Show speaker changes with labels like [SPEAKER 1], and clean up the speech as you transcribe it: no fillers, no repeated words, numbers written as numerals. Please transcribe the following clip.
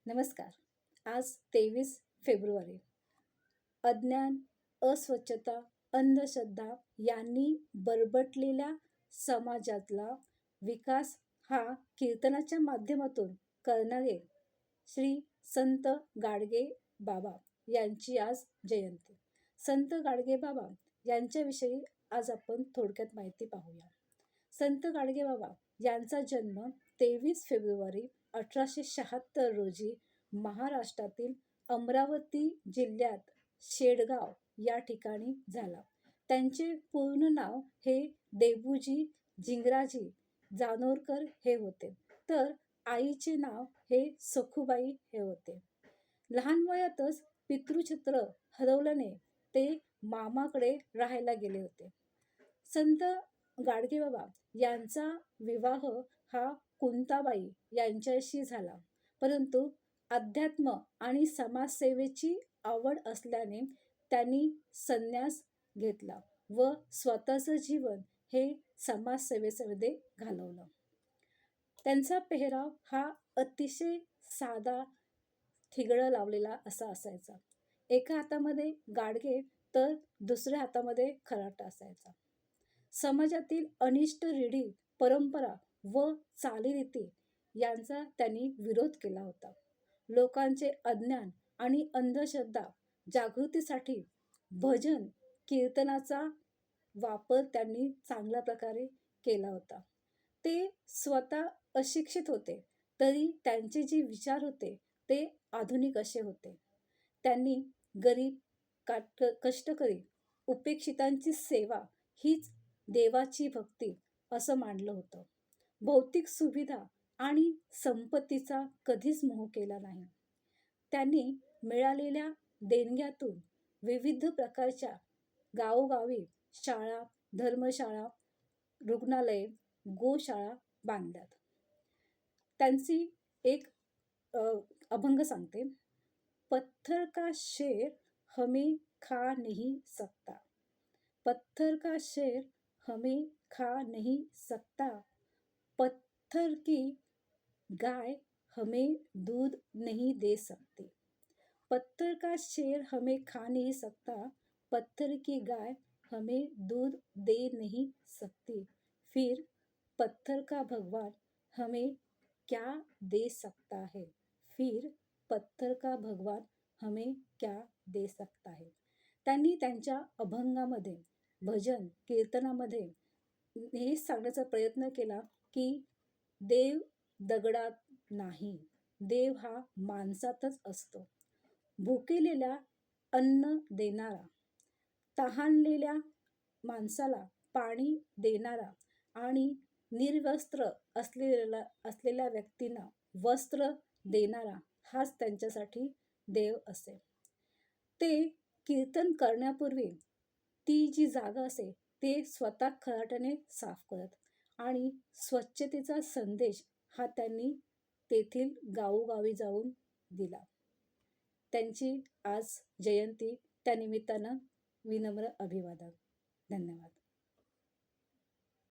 [SPEAKER 1] नमस्कार. आज 23 फेब्रुवारी. अज्ञान, अस्वच्छता, अंधश्रद्धा यांनी बरबटलेल्या समाजातला विकास हा कीर्तनाच्या माध्यमातून करणारे श्री संत गाडगे बाबा यांची आज जयंती. संत गाडगे बाबा यांच्याविषयी आज आपण थोडक्यात माहिती पाहूया. संत गाडगे बाबा यांचा जन्म 23 फेब्रुवारी 1876 रोजी महाराष्ट्रातील अमरावती जिल्ह्यात शेडगाव या ठिकाणी झाला. त्यांचे पूर्ण नाव हे देबूजी झिंगराजी जानोरकर हे होते, तर आईचे नाव हे सखुबाई हे होते. लहान वयातच पितृछत्र हरवल्याने ते मामाकडे राहायला गेले होते. संत गाडगेबाबा यांचा विवाह हा कुंताबाई यांच्याशी झाला, परंतु अध्यात्म आणि समाजसेवेची आवड असल्याने त्यांनी संन्यास घेतला व स्वतःचं जीवन हे समाजसेवेमध्ये घालवलं. त्यांचा पेहराव हा अतिशय साधा ठिगळं लावलेला असा असायचा. एका हातामध्ये गाडगे तर दुसऱ्या हातामध्ये खराटा असायचा. समाजातील अनिष्ट रूढी, परंपरा व चालीरीती यांचा त्यांनी विरोध केला होता. लोकांचे अज्ञान आणि अंधश्रद्धा जागृतीसाठी भजन कीर्तनाचा वापर त्यांनी चांगल्या प्रकारे केला होता. ते स्वतः अशिक्षित होते, तरी त्यांचे जे विचार होते ते आधुनिक असे होते. त्यांनी गरीब, कष्टकरी, उपेक्षितांची सेवा हीच देवाची भक्ती असं मानलं होतं. भौतिक सुविधा आणि संपत्तीचा कधीच मोह केला नाही. त्यांनी मिळालेल्या देणग्यातून विविध प्रकारच्या गावोगावी शाळा, धर्मशाळा, रुग्णालये, गोशाळा बांधल्यात. त्यांची एक अभंग सांगते. पत्थर का शेर हमें खा नहीं सकता, पत्थर का शेर हमें खा नहीं सकता, पत्थर की गाय हमें दूध नहीं दे सकती. पत्थर का शेर हमें खा नहीं सकता, पत्थर की गाय हमें दूध दे नहीं सकती, फिर पत्थर का भगवान हमें क्या दे सकता है, फिर पत्थर का भगवान हमें क्या दे सकता है. त्यांनी त्यांच्या अभंगामध्ये, भजन कीर्तनामध्ये हेच सांगण्याचा प्रयत्न केला की देव दगडात नाही, देव हा माणसातच असतो. भुकेलेल्या अन्न देणारा, तहानलेल्या माणसाला पाणी देणारा आणि निर्वस्त्र असलेल्या व्यक्तींना वस्त्र देणारा हाच त्यांच्यासाठी देव असे. ते कीर्तन करण्यापूर्वी ती जी जागा असे ते स्वतः खराट्याने साफ करत आणि स्वच्छतेचा संदेश हा त्यांनी तेथील गावोगावी जाऊन दिला. त्यांची आज जयंती, त्यानिमित्तानं विनम्र अभिवादन. धन्यवाद.